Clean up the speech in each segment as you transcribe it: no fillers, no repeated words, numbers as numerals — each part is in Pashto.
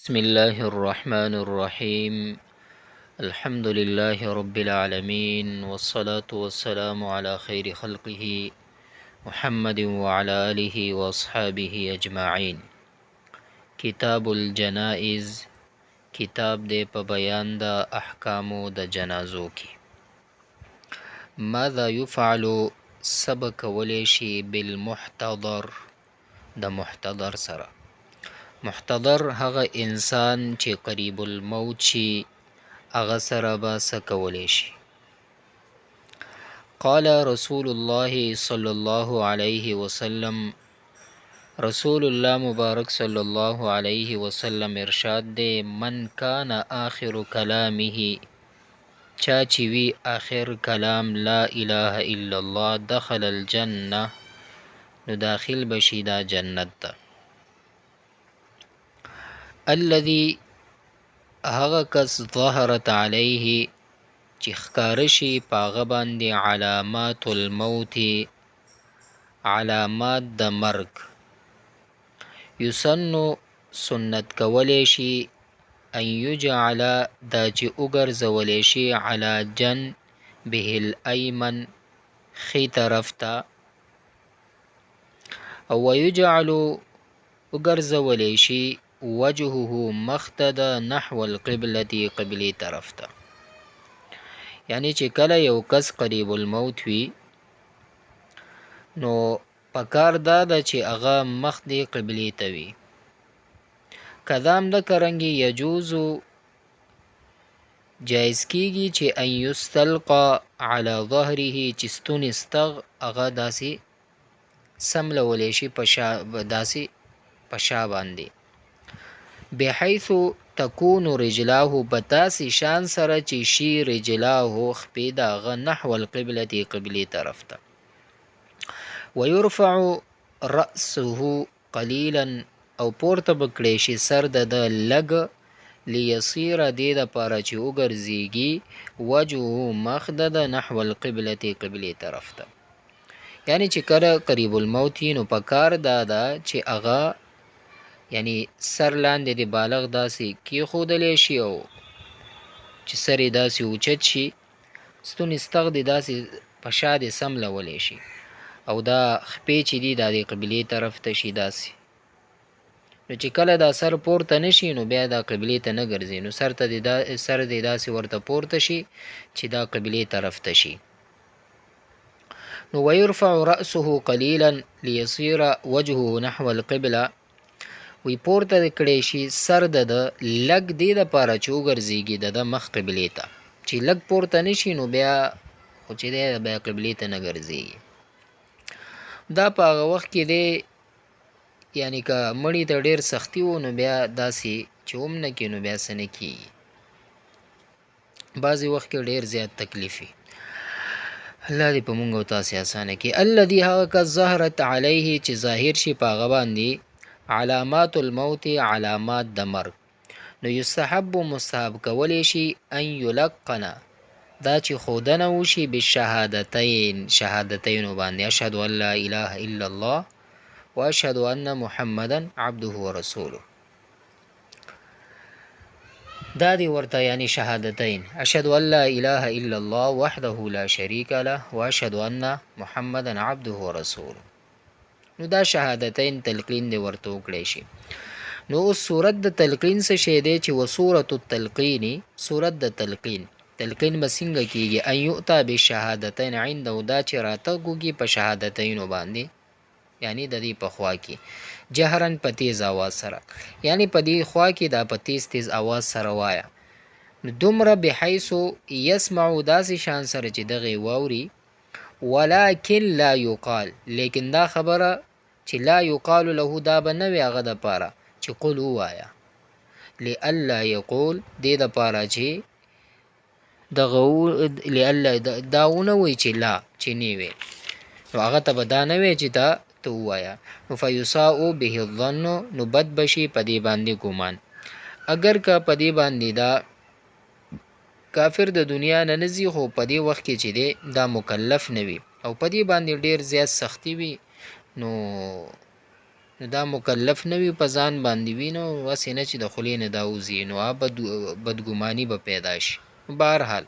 بسم الله الرحمن الرحيم. الحمد لله رب العالمين، والصلاة والسلام على خير خلقه محمد وعلى آله وأصحابه أجمعين. کتاب الجنائز کتاب دے په بیان د احکامو د جنازو کی. ماذا يفعل سبق ولیشی بالمحتضر د محتضر سره. محتضر هغه انسان چې قریب الموت شي هغه سره به څه کولی شي. قال رسول الله صلی الله علیه وسلم، رسول الله مبارک صلی الله علیه وسلم ارشاد دی، من کان آخر کلامه، چا چې وی آخر کلام لا اله الا الله، دخل الجنه، نو داخل بشي دا جنت ته. الذي هغه کس ظهرت علیه چې ښکاره شي په هغه باندې علامات الموت، علامات د مرګ. یسنو سنت کولی شي، ان یجعل دا چې وګرځولی شي علی جنبه الایمن ښي طرف ته، او ویجعل وګرځولی شي وجهه مختد نحو القبلة قبلی طرف ته. یعنی چې کله یو کس قریب الموت وي نو پکار دا ده چې هغه مخ دی قبلی ته وي. کدام د کرنګي یجوز جایز کیږي چې ان یستلقى علی ظهره، چې ستون استغ هغه داسې سملولی شي داسې پشا باندې، بحيث تكون رجلاه بتاسي شان سره چې شي رجلاه خپې د هغه نحو القبلة قبلی طرف ته. ويرفع رأسه قليلا، او پورته بکړی شي سر د لګ، لیصیر دې دپاره چې وګرځېږي وجهه مخ د نحو القبلة قبلی طرف ته. یعنی چې کله قریب الموت نو پکار دا ده چې هغه یعنی سر لاندې د بالغ داسې کېښودلی شي، او چې سر یې داسې اوچت شي، ستون استغ دې داسې په شا دې سملولی شي، او دا خپې چې دي دا د قبلې طرف ته شي داسې. نو چې کله دا سر پورته نه شي نو بیا دا قبلې ته نه ګرځي، نو سر دې داسې ورته پورته شي چې دا قبلې طرف ته شي. نو ويرفع رأسه قليلا ليصير وجهه نحو القبلة، وی پورته کړی شي سر د لګ دې دپاره چې وګرځېږي د مخ قبلې ته. چې لګ پورته نه شي نو بیا خو چې دی بیا قبلې ته نه ګرځېږي. دا په هغه وخت کې دی یعنی که مړي ته ډېر سختي و نو بیا داسې چې هم نه کړي نو بیا څه نه کېږي، بعضې وخت کې ډېر زیات تکلیف وي. الله دې په مونږ او تاسې اسانه کړي. الذي هغه کس ظهرت علیه چې ظاهر شي په هغه باندې علامات الموت، علامات د مرګ. نو یستحب مستحب کولی شي ان یلقنا، دا چې ښودنه وشي بالشهادتین، شهادتینو باندې، اشهد ان لا اله الا الله و اشهد ان محمدا عبده ورسوله. دا دی ورته یعنی شهادتین، اشهد ان لا اله الا الله وحده لا شریک له و اشهد ان محمدا عبده ورسوله. نو دا شهادتین تلقین دی ورته وکړی شي. نو اوس صورت د تلقین څه شی دی چې وصورت التلقین، صورت د تلقین، تلقین به څنګه کیږي؟ ان یؤتی بالشهادتین عنده، دا چې راتګ وکړي په شهادتینو باندې، یعنی د دې په خوا کې جهرن په تیز آواز سره، یعنی په دې خوا کې دا په تیز آواز سره وایه. نو دومره بحیث یسمع، داسې شان سره چې دغې واوري، ولکن لا یقال، لیکن دا خبره چې لا یقال له دا به نه وي هغه دپاره چې قل ووایه، لئلا یقول، دې دپاره چې دغه لئلا دا ونه وایي چې لا چې نه وي، نو هغه ته به دا نه وي چې دا ته ووایه. نو فیساء به الظن، نو بد بشي په دې باندې ګمان. اگر که په دې باندې دا کافر د دنیا نه نځي، خو په دې وخت کې چې دی دا مکلف نه وي او په دې باندې ډېر زیات سختی وي، نو نو دا مکلف نه وي په ځان باندې وي نو هسې نه چې د خولې نه دا وځي نو بدګماني به پیدا شي. بهرحال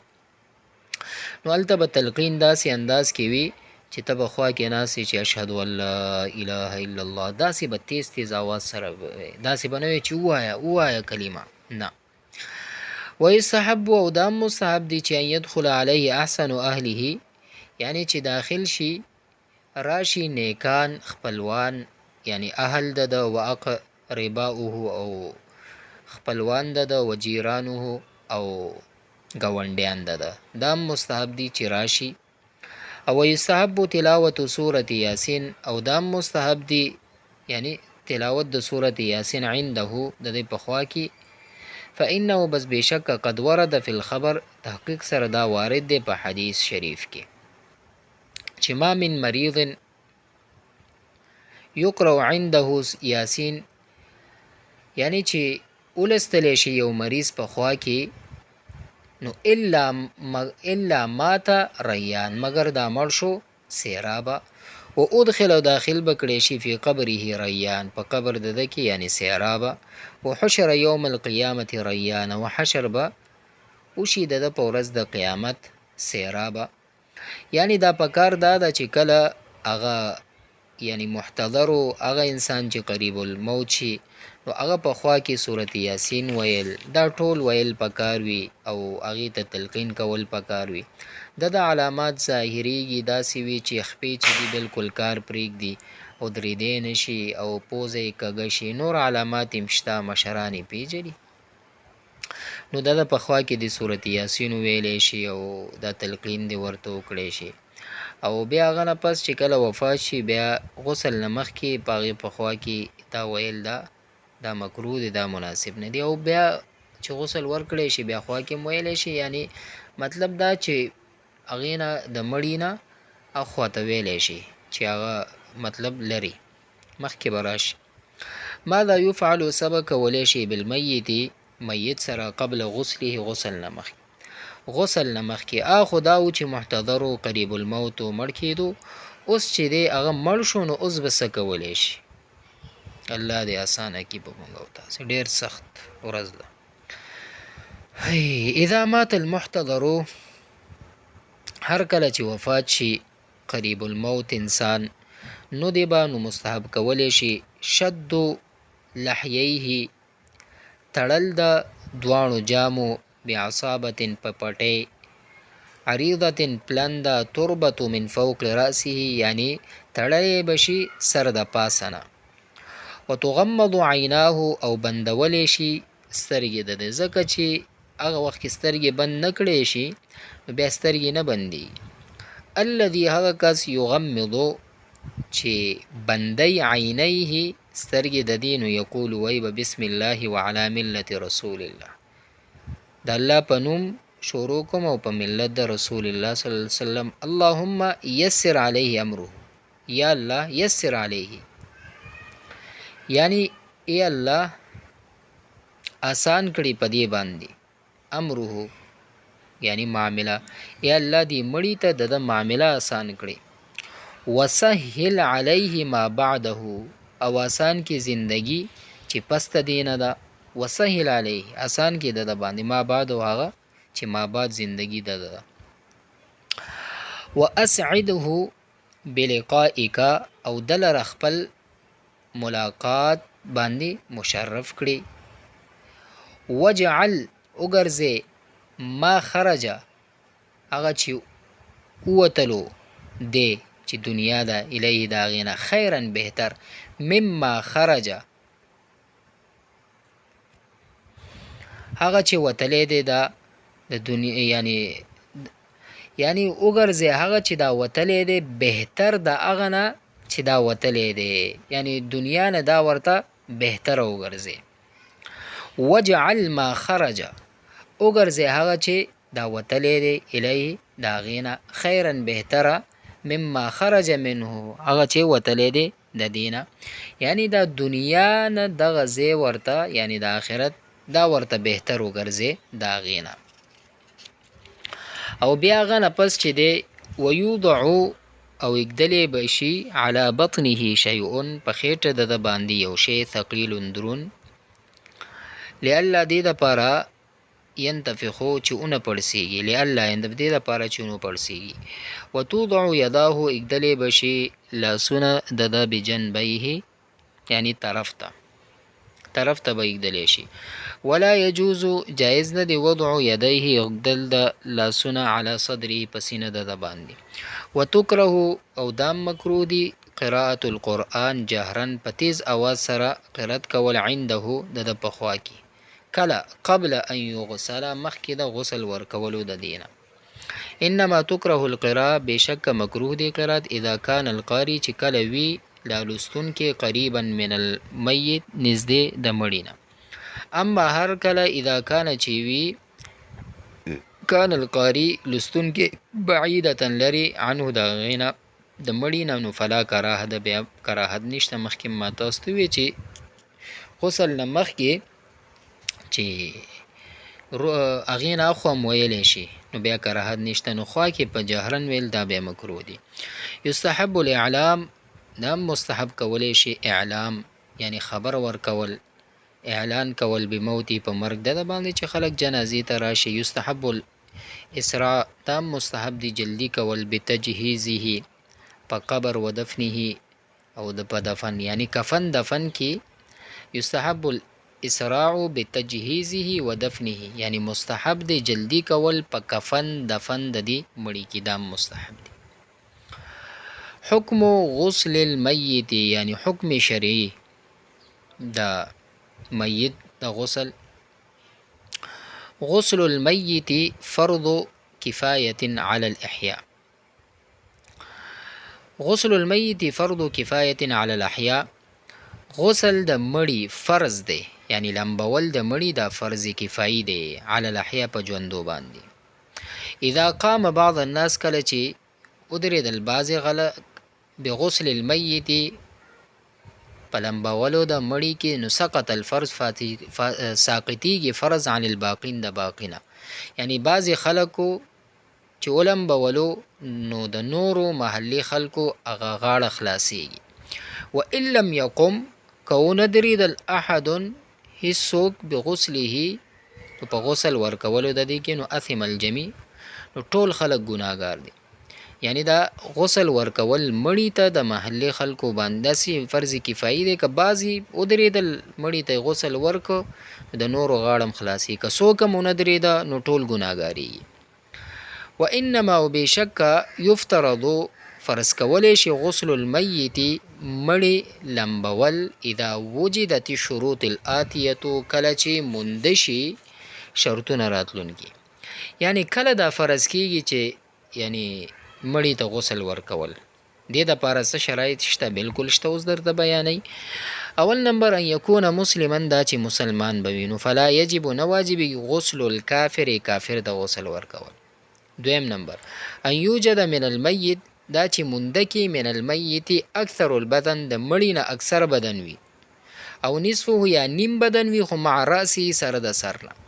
نو هلته به تلقین داسې انداز کې وي چې ته به خوا کې ناستې چې اشهد ان لا اله الا الله داسې به تیز تیز اواز سره داسې به نه وي چې ووایه کلمه نه. ویستحب او دا مستحب دی چې ان يدخل علیه احسن اهله یعنی چې داخل شي راشي نیکان خپلوان یعنی اهل د و اقرباؤه او خپلوان د و جیرانه او گاونډیان ده دا مستحب دی چې راشي. او یستحب تلاوت سورة یاسین او دا مستحب دی یعنی تلاوت د سورة یاسین عنده د دې په خوا کې فانه بس بشک قد ورد فی الخبر تحقیق سره دا وارد دی په حدیث شریف کې چې ما من مریض یقرأ عنده یاسین یعنی چې ولستلی شي یو مریض په خوا کې نو الا مات ریان مگر دا مړ شو سیرابا و ادخل داخل بکړی شي فی قبره ریان په قبر د ده کې یعنی سیرابا و حشر یوم القیامت ریان و حشر به وشي د ده په ورځ د قیامت سیرابا یعنی دا پکار دا ده چې کله هغه یعنی محتضرو هغه انسان چې قریب الموت شي نو هغه په خوا کې سورة یاسین ویل دا ټول ویل پکار وي او هغې ته تلقین کول پکار وي د علامات ظاهریږي داسې وي چې خپې چې دي بلکل کار پرېږدي او درېدی نه شي او پوزه یې کږه شي نور علامات یې شته مشران یې پېژني نو دا د په خوا کې د سورة یاسین ویلی شي او دا تلقین دې ورته وکړی شي او بیا هغه نه پس چې کله وفات شي بیا غسل نه مخکې په هغې په خوا کې دا ویل دا مکروه دی دا مناسب نه دی او بیا چې غسل ورکړی شي بیا خوا کې ویلی شي یعنی مطلب دا چې هغې نه د مړي نه اخوا ته ویلی شي چې هغه مطلب لري مخکې به راشي. ماذا یفعل سبه کولی شي بالمیت میت سره قبل غسله غسل نه مخکې اخو دا و چې محتضر قریب الموت مړ کېدو اوس چې دی هغه مړ شو نو اوس به څه کولی شي الله دې اسانه کړي په موږ او تاسې ډېر سخت ورځ ده. اذا مات المحتضر هر کله چې وفات شي قریب الموت انسان نو دی به نو مستحب کولی شي شد لحییه تړل د دواړو جامو بعصابة په پټۍ عریضة پلند تربة من فوق رأسه یعنی تړلی بشي سر د پاسه نه وتغمض عیناه او بندولی شي سترګې د ده ځکه چې هغه وخت کې سترګې بند نه کړی شي نو بیا سترګې نه بندي الذي هغه کس یغمض چې بندی عینیه سترګې د دې نو یقول وی به بسم الله وعلى ملة رسول الله د الله په نوم شروع کوم او په ملت د رسول الله صلی الله علیه وسلم اللهم یسر علیه امره یا الله یسر علیه یعنی ای الله آسان کړي په دې باندې امره یعنی معامله ای الله دې مړی ته د معامله آسان کړي وسهل علیه ما بعده او آسان کی زندگی چې پست دینه ده وسهل علیه آسان کی د باندې ما بعد هغه چې ما بعد زندگی ده واسعده بلقائک او دل رخپل ملاقات باندې مشرف کړي وجعل وګرځه ما خرج هغه چې وتلو دی چې دنیا ده الیه دا غینا خیرا بهتر مما خرج هغه چې وتلې دی دا د دنیا یعنی وګرځه هغه چې دا وتلې دی بهتر د هغه نه چې دا وتلې دی یعنی دنیا نه دا ورته بهتر وګرځه وجعل ما خرج وګرځه هغه چې دا وتلې دی الیه دا غینا خیرا بهتره مما خرج منه هغه چې وتلې دی د دینه یعنی دا دنیا نه دغه ځای ورته یعنی د آخرت دا ورته بهتر وګرځي دا غینا او بیا غنه پس چې دی ويوضع او اګدلې بشي علی بطنه شیء په خېټه د باندې یو شی ثقیل درون لئلا دې دپاره ينتفخو چې اونه پړسیږي لئلا دې دپاره چې اونه پړسیږي وتوضع یداه اګدلې بشي لاسونه د بجنبیه یعنی طرف ته به اګدلی شي ولا يجوز جایز نه دی وضع یدیه اګدل د لاسونه علی صدره په سینه د باندې وتکره او دام مکروه دی قراءة القرآن جهرا په تیز اواز سره قرات کول عنده د پخوا کې کله قبل ان یغسل مخکې د غسل ورکولو د دینه انما تکره القراءه بشک مکروه دی قرات اذا كان القاری چې کله وی لالستون کې قریبا من المیت نزدې د مړینه اما هر کله اذا کان چې وی کان القاری لستون کې بعیدتا لري عنه د غینا د مړینه نو فلا کراهه د بیا کراهت نشته مخکې ما تاسو ته وی چې غسل نه مخکې چې اغین اخو مویلې شي نو بیا کراهت نشته نو خوا کې په جهرن ویل دا بیا مکروه دي یستحب الاعلام نام مستحب کولی شي اعلام یعنی خبر ورکول اعلان کول بموتی په مرګ د باندې چې خلک جنازې ته راشي یستحب الاسراء تام مستحب دی جلدی کول بتجهیزه په قبر و دفنه او د په دفن یعنی کفن دفن کې یستحب الاسراع بتجهیزه و دفنه یعنی مستحب دی جلدی کول په کفن دفن د دې مړي کې دام مستحب دی حکم غسل المیت یعنی حکم شرعی دا میت دا غسل المیت فرض کفایت علی الاحیاء غسل المیت فرض کفایت علی الاحیاء غسل د مړی فرض دی یعنی لمبول د مړی دا فرض کفایی دی علی الاحیاء په ژوندو باندې اذا قام بعض الناس کله چې ودرېدل بعضې خلک بغسل المیت پلمبولو د مړی کې نو سقط الفرض ساقطیږي فرض عن الباقین د باقینه یعنی بعضې خلکو چې ولمبولو نو د نورو محلي خلکو هغه غاړه خلاصیږي وان لم یقم که ونه درېدل احد هیڅوک بغسله په غسل ورکولو د دې کې نو اثم الجمیع نو ټول خلک ګناهګار دي یعنی دا غسل ورکول مړی ته د محلي خلکو باندې سي فرض کفایي دی که بعضې ودرېدل مړی ته غسل ورکو د نورو غاړم خلاصي که څوک هم ونه درېده نو ټول ګناهګارېږي وانما وبشک یفترض فرض کولی شي غسل المیت مړی لمبول اذا وجدت شروط الاتیه کله چې مونده شي شرطونه راتلونکي یعنی کله دا فرض کیږي چې یعنی مړی ته غسل ورکول دې دپاره څه شرایط شته بالکل شته اوس درته بیانوي اول نمبر ان یکون مسلما دا چې مسلمان به وي نو فلا یجب نه واجبي غسل الکافر کافر د غسل ورکول دویم نمبر ان یوجد من المیت دا چې مونده کې من المیت اکثر البدن د مړی نه اکثر بدن وي او نصفه یا نیم بدن وي خو مع رأسی سره د سر نه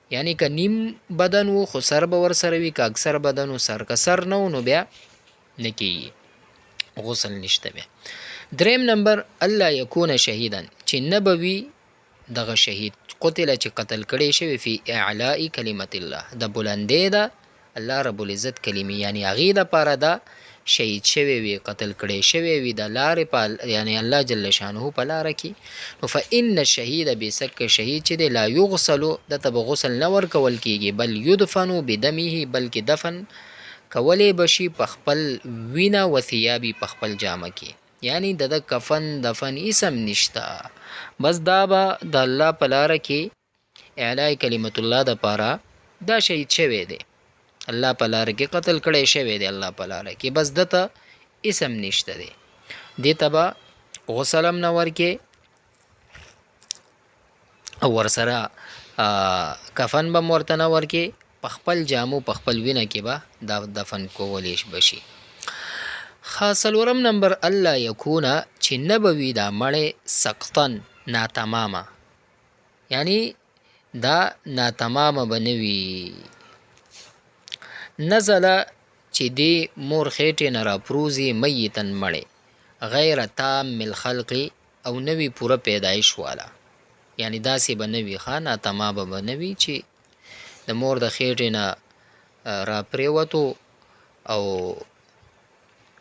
یعنی که نیم بدن وو خو سر به ورسره وي که اکثر بدن و سر که سر نه و نو بیا نه کېږي غسل نشته بیا دریم نمبر الله یکون شهیدا چې نه به وي دغه شهید قتله چې قتل کړی شوی فی اعلاء کلمت الله د بلندې ده الله رب العزت کلمې یعنی هغې دپاره ده شهید شوی وي قتل کړی شوی وي د لارې په یعنی الله جل شانه په لاره کې نو فإن الشهید بشک شهید چې دی لا یغسلو دته به غسل نه ورکول کېږي بل یدفنو بدمه بلکې دفن کولی بشي په خپل وینه و ثیابي په خپل جامه کې یعنی د کفن دفن اسم نشته بس دا به د الله په لاره کې اعلاء کلمت الله دپاره دا شهید شوی دی الله په لاره کې قتل کړی شوی دی الله په لاره کې بس دته اسم نشته دی دې ته به غسل هم نه ورکې او ورسره کفن به م ورته نه ورکې په خپل جامو په خپل وینه کې به دا دفن کولی بشي څلورم نمبر الله یکونه چې نه به وي دا مړی سقطن ناتمامه یعنی دا ناتمامه به نه وي نزله چې دی مور خېټې نه راپروزي میتن مړی غیر تام الخلق او نوی پوره پیدایش والا، یعنی داسې به نوي ښه ناتما به نوي چې د مور د خېټې نه راپرېوتو او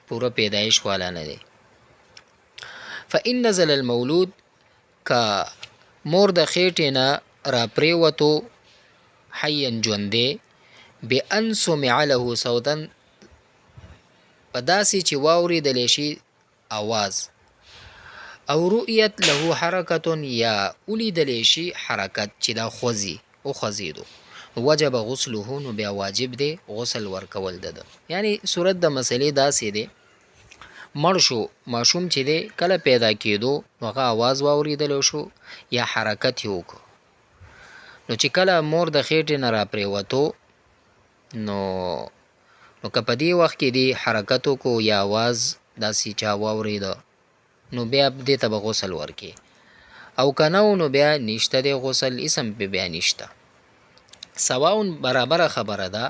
پوره پیدایش والا نه دی. فإن نزل المولود که مور د خېټې نه راپرېوتو حیا ژوندی بأن سمع له صوتا په داسې چې واورېدلی شي آواز او رؤیت له حرکت یا ولیدلی شي حرکت چې دا خوځي وخوځېدو وجب غسله نو بیا واجب دی غسل ورکول ده. یعنی صورت د مسلې داسې دی مړ شو ماشوم چې دی کله پیدا کېدو نو هغه آواز واورېدلی شو یا حرکت یې وکړو نو چې کله مور د خېټې نه راپرېوتو نو که په دې وخت کې دی حرکت وکړو یا آواز داسې چا واورېده نو بیا دې ته به غسل ورکړي او که نه نو بیا نشته دی غسل اسم پې بیا نشته. سواء برابره خبره ده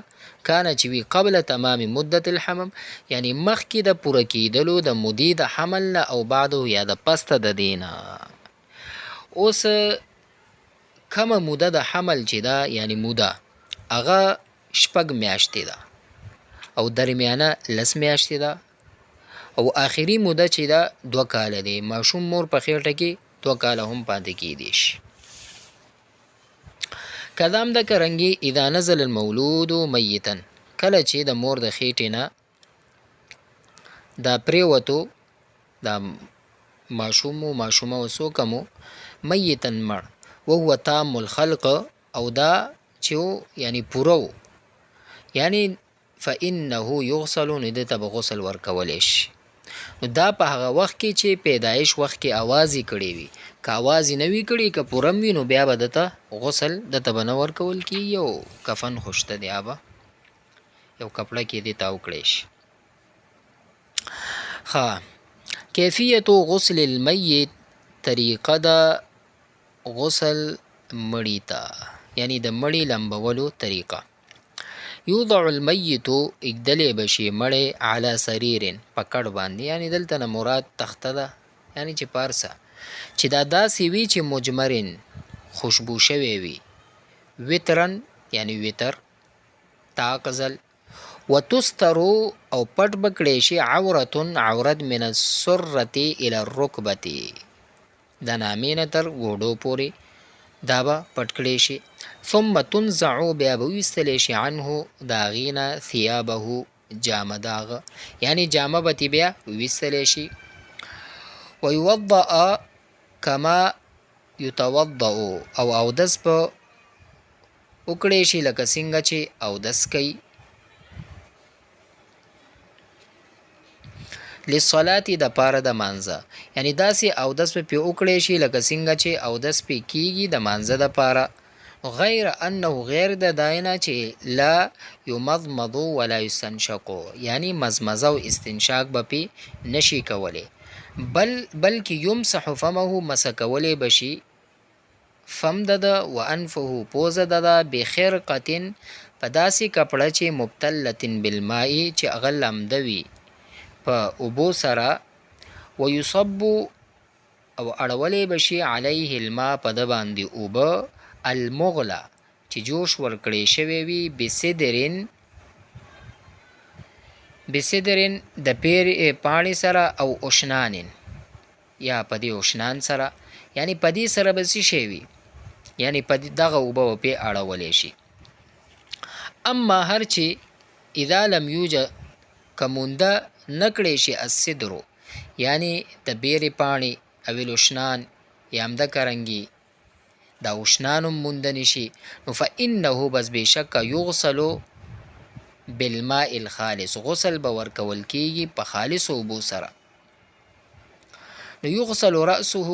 کانه چې وي قبل تمام مدت الحمل یعنی مخکې د پوره کېدلو د مودې د حمل نه او بعده یا د پسته د دې نه. اوس کمه موده د حمل چې ده یعنی موده هغه 6 میاشتې ده او درمیانه 10 میاشتې ده او آخري موده چې ده 2 کاله دی. ماشوم مور په خېټه کې 2 کاله هم پاتې کېدی شي. کدام د کرنګي اذا نزل المولود میتا کله چې د مور د خېټې نه دا پرېوتو دا ماشومه وسوکمو میتن مړ وهو تام الخلق او دا چې یعنی پوره یعنی فإنه یغسل نو دې ته به غسل ورکولی شي. نو دا په هغه وخت کې چې پیدایش وخت کې آواز یې کړی وي که آواز یې نه وي کړی که پوره وي نو بیا به دته غسل دته به نه ورکول کېږي یو کفن خو شته دی به یو کپړه کې دې تاو کړی شي. ښه کیفیت غسل المیت طریقه د غسل مړي ته یعنی د مړي لمبولو طریقه. یوضع المیت اګدلی بشي مړی علی سریر پکړ باندې یعنی دلته نه مراد تخته ده یعنی چې پارسه چې دا داسې وي چې مجمرن خوشبو شوی وي وترن یعنی وتر تاقزل وتسترو او پټ بکړی شي عورت من السرة الى الرکبة د نامې نه تر ګوډو پورې دا به پټ کړی شي. ثم تنزع بیا به ویستلی شي عنه د هغې نه ثیابه جامه د هغه یعنی جامه به تې بیا ویستلی شي. ویوضأ کما یتوضأ او اودس به وکړی شي لکه څنګه چې اودس کوي. للصلاة د پاره د مانځه یعنی داسې اودس به پې وکړی شي لکه څنګه چې اودس پې کېږي د مانځه د پاره. غیر انه غیر د داینه چې لا یمضمض ولا یستنشق یعنی مزمزه او استنشاق به پې نشي کولی بلکې یمسح فمه مسح کولی بشي فم دده و انفه پوزه دده بخرقة په داسې کپړه چې مبتلة بالماء چې هغه لمده وي په اوبو سره ویصب او اړولی بشي علیه الماء په ده باندې اوبه المغله چې جوش ورکړی شوی وي بسدرن د پاڼې سره او اشنانن یا په دې اشنان سره یعنی په دې سره به څه شی وي یعنی په دغه اوبه به پې اړولی شي. اما هر چې اذا لم یوجد که مونده نه کړی شي السدرو یعنی د بیرې پاڼې او الاشنان یا همده کرنګي دا اشنان هم مونده نشي نو فانه بس بېشکه یغسلو بالماء الخالص غسل به ورکول کېږي په خالص اوبو سره. نو یغسل رأسه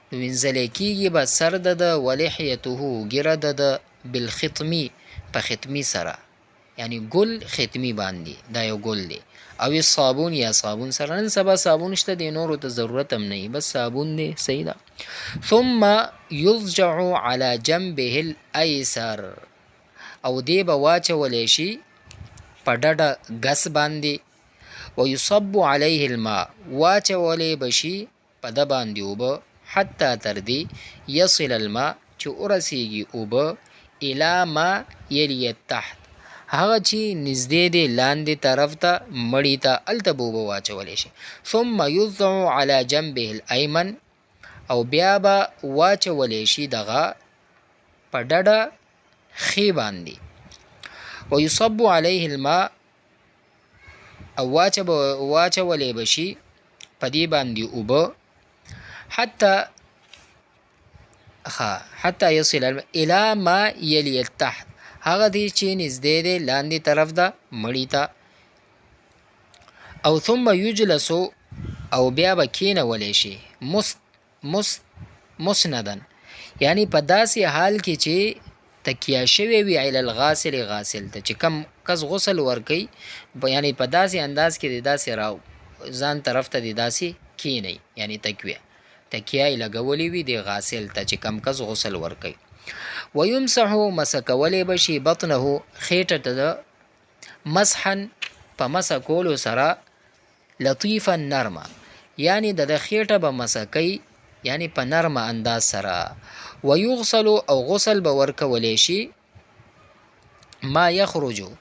نو وینځلی کېږي به سر د ده ولحیته ګیره د ده بالختمي په ختمي سره یعنی ګل ختمی باندې دا یو ګل دی، او صابون یا صابون سره. نن سبا صابون شته دی، نورو ته ضرورت هم نه، بس صابون دی، صحیح ده. ثم یضجع علی جنبه الایسر، او دی به واچولی شي په ډډه ګس باندې. ویصب علیه الماء، واچولی به شي په ده باندې اوبه، حتی تر دې یصل الماء چې ورسیږي اوبه الی ما یلی تحت، هغه چې نږدې دی لاندې طرف ته مړي ته، هلته به اوبه واچولی شي. ثم یضع علی جنبه الایمن، او بیا به واچولی شي دغه په ډډه ښي باندې. ویصب علیه الماء، او واچولی به شي په دې باندې اوبه، حتی یصل الی ما یلی تحت، هغه دی چې نږدې دی لاندې طرف ده مړي ته. او ثم یجلسو، او بیا به کینولی شي مسندن، یعنی په داسې حال کې چې تکیه شوی وي علی الغاسل، غاسل ته چې کم کس غسل ورکوي، یعنی په داسې انداز کې دی داسې راو ځان طرف ته دی داسې کینی، یعنی تکیه یې لګولی وي دی غاسل ته چې کم کس غسل ورکوي. ویمسحو، مسح کولی به شي بطنه، خیټه ته د مسحا په مسح کولو سره، لطیفا نرمه، یعنی د خیټه به مسح کوي یعنی په نرمه انداز سره. ویغسل، او غسل به ورکولی شي ما یخرجو،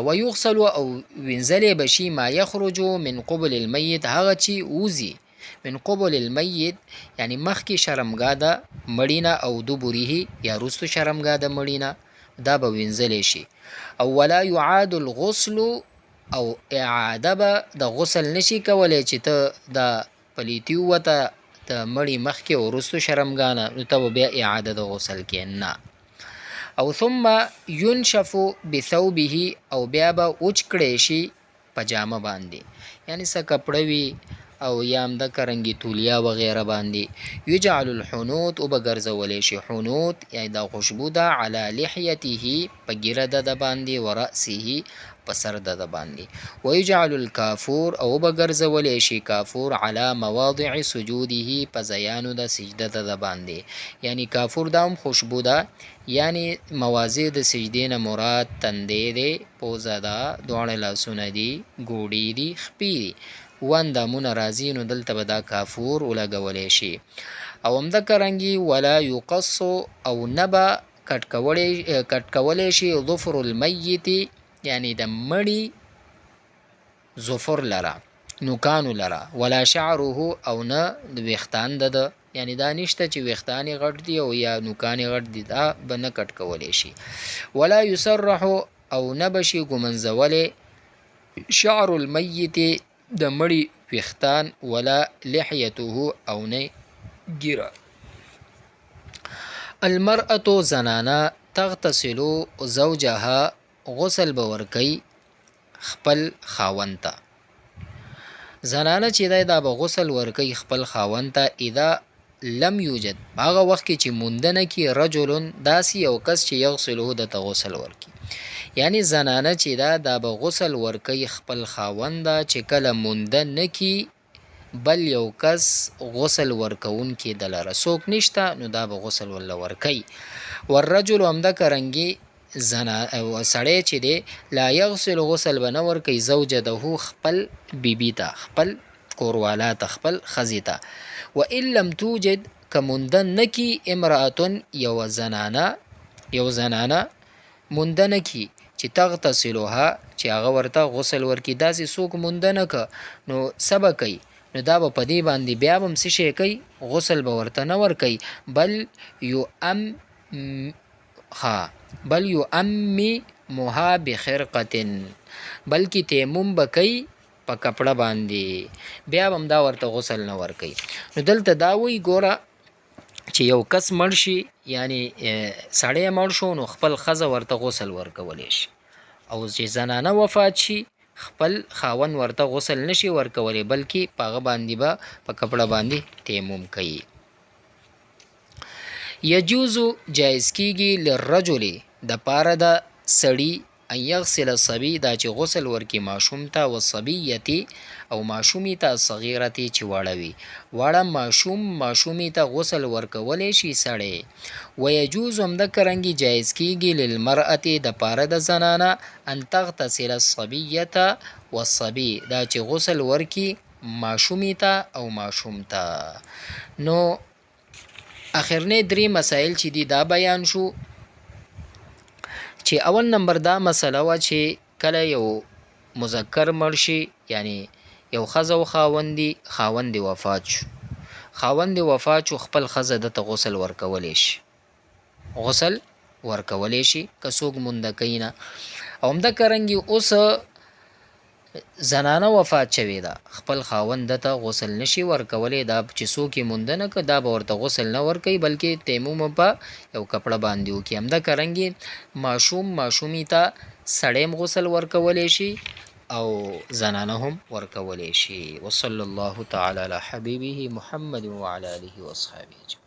ویغسل او وینځلی به شي ما یخرجو من قبل المیت، هغه چې وځي من قبل المیت یعنی مخکې شرمګاه د مړي نه، او دبره یا وروستو شرمګاه د مړي نه، دا به وینځلی شي. او ولا یعاد الغسل، او اعاده به د غسل نشي کولی چې ته د پلیتي ووته د مړي مخکې او وروستو شرمګاه نه، نو ته به بیا اعاده د غسل کې نه. او ثم ینشف بثوبه، او بیا به وچ کړی شي په جامه باندې، یعنی څه کپړه وي او یا هم د کرنګي تولیا وغیره باندې. یجعل الحنوط، او به ګرځولی شي حنوط یعنی دا خوشبو ده، علی لحیته په ګیره د باندې، ورأسه په سر د باندې. ویجعل الکافور، او به ګرځولی شي کافور علی مواضع سجوده په ځایانو د سجده د باندې، یعنی کافور دا هم خوشبو ده، یعنی مواضع د سجدې نه مراد تندی دی، پوزه ده، دواړه لاسونه دي، ګوډې دي، خپې دي، اندامونه راځي، نو دلته به دا کافور ولګولی شي. او همدغه رنګې ولا یقص، او نه به کټ کولی شي ظفر المیت، یعنی د مړي ظفر لره، نوکانو لره، ولا شعره، او نه د ویښتان ده، یعنی دا نشته چې ویښتان یې غټ دي او یا نوکان یې غټ دي، دا به نه کټ کولی شي. ولا یسرح، او نه به شي ګمنځولی شعر المیت د مړي ویښتان، ولا لحیته، او نه ګیره. المرأة زنانه تغتسل زوجها، غسل به ورکوي خپل خاوند ته. زنانه چې دی دا به غسل ورکوي خپل خاوند ته، اذا لم یوجد، هغه وخت کې چې موندنه کې رجل داسې یو کس چې یغسله دته غسل ورکوي، یعنی زنانه چې دا به غسل ورکوي خپل خاوند ته چې کله مونده نه کی بل یو کس غسل ورکون کې د لره څوک نشته، نو دا به غسل ولا ورکوي. والرجل همدغه رنګې سړی چې دی لا یغسل، غسل به نه ورکوي زوجته خپل بیبي ته، خپل کوروالا ته، خپل ښځې ته. وان لم توجد، که مونده نه کی امرأة، یو زنانه مونده نه کی چې تغتسلها، چې هغه ورته غسل ورکي، داسې څوک مونده نه که، نو څه به کوي، نو دا به په دې باندې بیا به هم څه شی کوي، غسل به ورته نه ورکوي، بل یؤممها بخرقة، بلکې تیمم به کوي په کپړه باندې، بیا به هم دا ورته غسل نه ورکوي. نو دلته دا وایي ګوره چې یو کس مړ شي، یعنی سړی مړ شو، نو خپل ښځه ورته غسل ورکولی شي، او چې زنانه وفات شي خپل خاوند ورته غسل نشي ورکولی، بلکې په هغه باندې به په کپړه باندې تیمم کوي. یجوز، جایز کیږي، للرجل د پاره د سړي ان یغسل الصبي دا چې غسل ورکي ماشوم ته والصبیتي او ماشومې ته صغیرتي چې واړه وي واړه ماشومې ته غسل ورکولی شي سړی ویجوز همدکه رنګې جایز کیږي للمرأتې د پاره د زنانه ان تغتسل الصبیته والصبي دا چې غسل ورکي ماشومې ته او ماشوم ته. نو اخرنی درې مسایل چې دي دا بیان شو چې اول نمبر دا مسله وه چې کله یو مذکر مړ شي یعنی یو ښځه و خاوند وفات شو خپل ښځه دته غسل ورکولی شي که څوک مونده کوي نه او همدکه رنګې اوس زنانه وفات شوې ده خپل خاوند دته غسل نشي ورکولی دا چې څوک یې مونده نه که دا به ورته غسل نه ورکوي بلکې تیمم په یو کپړه باندې وکړي. همدکه رنګې ماشومې ته سړی هم غسل ورکولی شي او زنانه هم ورکولی شي. وصلی الله تعالی علی حبیبه محمد وعلى آله وصحبه اجمعین.